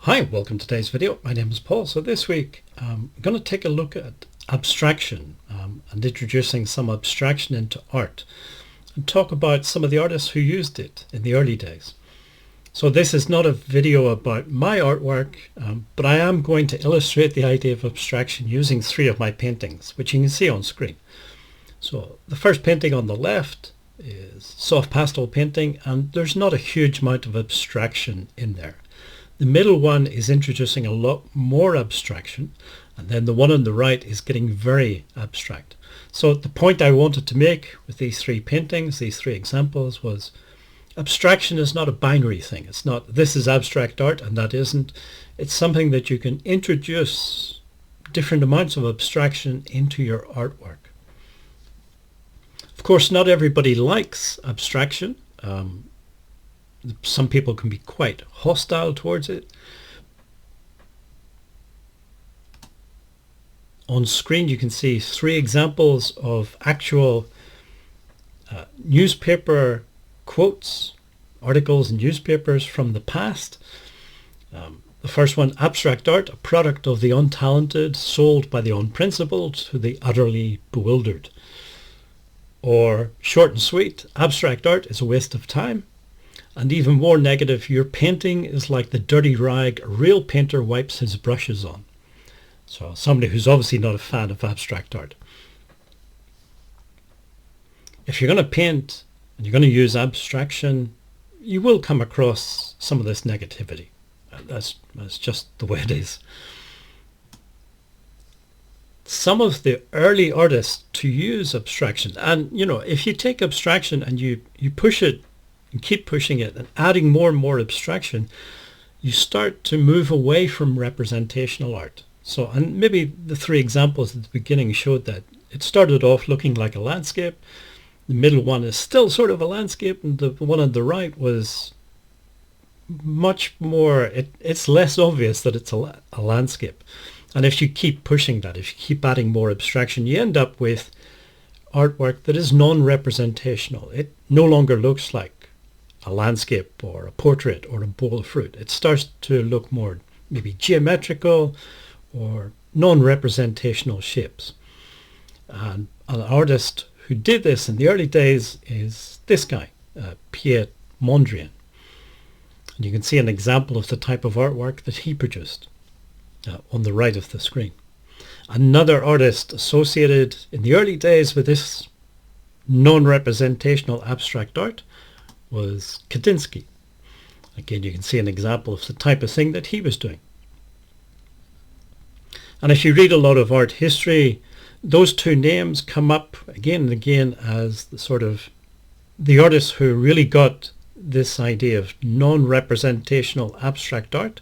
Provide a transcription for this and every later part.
Hi, welcome to today's video. My name is Paul. So this week I'm going to take a look at abstraction and introducing some abstraction into art and talk about some of the artists who used it in the early days. So this is not a video about my artwork, but I am going to illustrate the idea of abstraction using three of my paintings, which you can see on screen. So the first painting on the left is soft pastel painting, and there's not a huge amount of abstraction in there. The middle one is introducing a lot more abstraction, and then the one on the right is getting very abstract. So the point I wanted to make with these three paintings, these three examples, was abstraction is not a binary thing. It's not this is abstract art and that isn't. It's something that you can introduce different amounts of abstraction into your artwork. Of course, not everybody likes abstraction. Some people can be quite hostile towards it. On screen you can see three examples of actual newspaper quotes, articles in newspapers from the past. The first one, abstract art, a product of the untalented, sold by the unprincipled to the utterly bewildered. Or short and sweet, abstract art is a waste of time. And even more negative, your painting is like the dirty rag a real painter wipes his brushes on. So somebody who's obviously not a fan of abstract art. If you're going to paint and you're going to use abstraction, you will come across some of this negativity. That's just the way it is. Some of the early artists to use abstraction, and if you take abstraction and you push it and keep pushing it and adding more and more abstraction, you start to move away from representational art. So, and maybe the three examples at the beginning showed that it started off looking like a landscape. The middle one is still sort of a landscape, and the one on the right was much more, it's less obvious that it's a landscape. And if you keep pushing that, if you keep adding more abstraction, you end up with artwork that is non-representational. It no longer looks like a landscape or a portrait or a bowl of fruit. It starts to look more maybe geometrical or non-representational shapes. And an artist who did this in the early days is this guy, Piet Mondrian. And you can see an example of the type of artwork that he produced on the right of the screen. Another artist associated in the early days with this non-representational abstract art was Kandinsky. Again, you can see an example of the type of thing that he was doing. And if you read a lot of art history, those two names come up again and again as the sort of the artists who really got this idea of non-representational abstract art.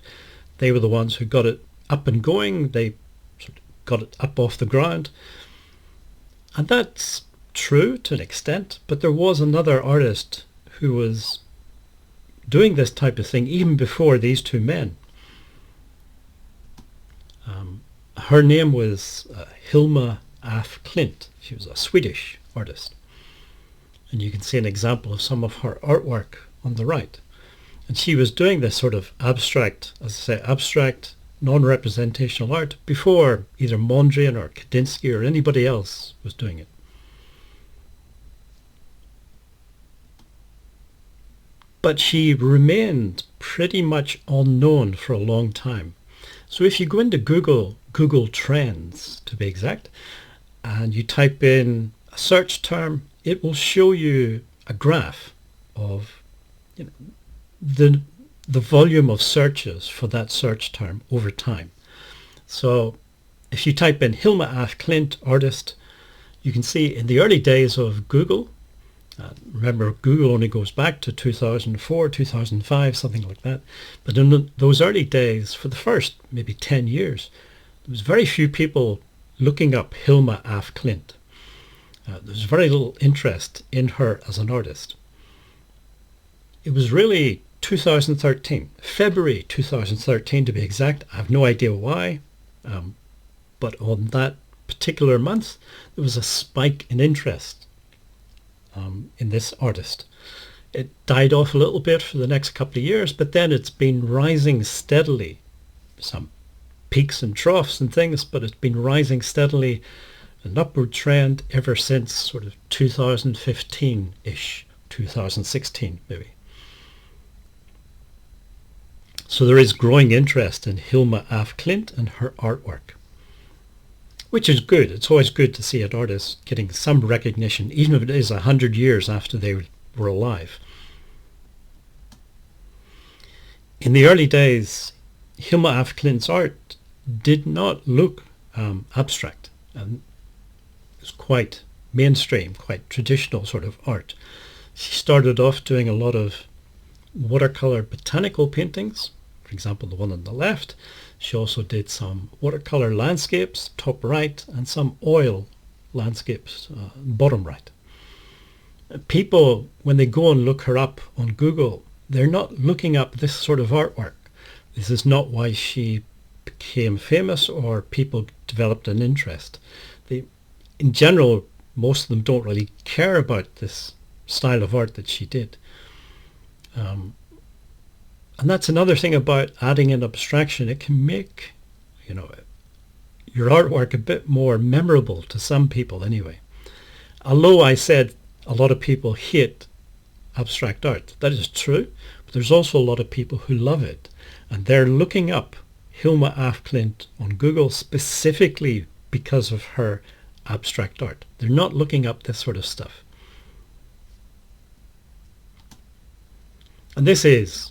They were the ones who got it up and going. They sort of got it up off the ground. And that's true to an extent, but there was another artist who was doing this type of thing even before these two men. Her name was Hilma af Klint. She was a Swedish artist. And you can see an example of some of her artwork on the right. And she was doing this sort of abstract, as I say, abstract, non-representational art before either Mondrian or Kandinsky or anybody else was doing it. But she remained pretty much unknown for a long time. So if you go into Google Trends to be exact, and you type in a search term, it will show you a graph of the volume of searches for that search term over time. So if you type in Hilma af Klint artist, you can see in the early days of Google, remember Google only goes back to 2004, 2005, something like that. But in those early days, for the first maybe 10 years, there was very few people looking up Hilma af Klint. There was very little interest in her as an artist. It was really 2013, February 2013 to be exact. I have no idea why, but on that particular month, there was a spike in interest in this artist. It died off a little bit for the next couple of years, but then it's been rising steadily some peaks and troughs and things, but it's been rising steadily, an upward trend ever since sort of 2015-ish, 2016 maybe. So there is growing interest in Hilma af Klint and her artwork, which is good. It's always good to see an artist getting some recognition, even if it is 100 years after they were alive. In the early days, Hilma af Klint's art did not look abstract, and it was quite mainstream, quite traditional sort of art. She started off doing a lot of watercolor botanical paintings, for example the one on the left. She also did some watercolor landscapes, top right, and some oil landscapes, bottom right. People, when they go and look her up on Google, they're not looking up this sort of artwork. This is not why she became famous or people developed an interest. In general, most of them don't really care about this style of art that she did. And that's another thing about adding in abstraction. It can make, your artwork a bit more memorable to some people anyway. Although I said a lot of people hate abstract art, that is true, but there's also a lot of people who love it. And they're looking up Hilma af Klint on Google specifically because of her abstract art. They're not looking up this sort of stuff. And this is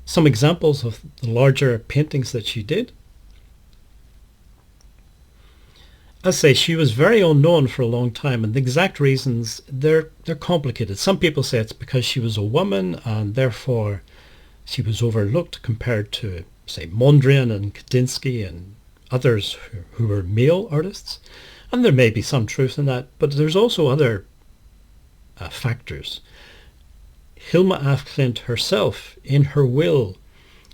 some examples of the larger paintings that she did. As I say, she was very unknown for a long time, and the exact reasons, they're complicated. Some people say it's because she was a woman and therefore she was overlooked compared to, say, Mondrian and Kandinsky and others who were male artists. And there may be some truth in that, but there's also other factors. Hilma af Klint herself, in her will,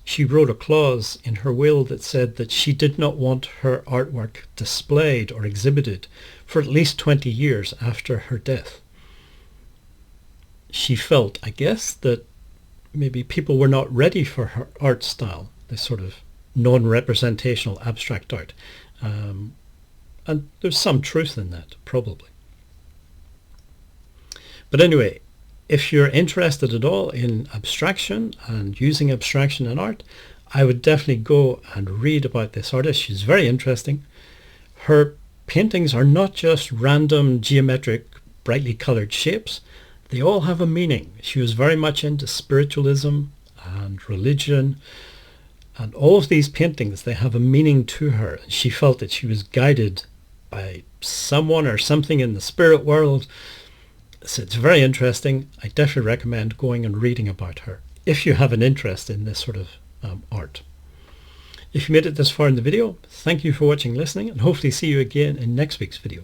she wrote a clause in her will that said that she did not want her artwork displayed or exhibited for at least 20 years after her death. She felt, I guess, that maybe people were not ready for her art style, this sort of non-representational abstract art. And there's some truth in that, probably. But anyway, if you're interested at all in abstraction and using abstraction in art, I would definitely go and read about this artist. She's very interesting. Her paintings are not just random geometric, brightly colored shapes. They all have a meaning. She was very much into spiritualism and religion, and all of these paintings, they have a meaning to her. She felt that she was guided by someone or something in the spirit world. So it's very interesting. I definitely recommend going and reading about her if you have an interest in this sort of art. If you made it this far in the video, thank you for watching and listening, and hopefully see you again in next week's video.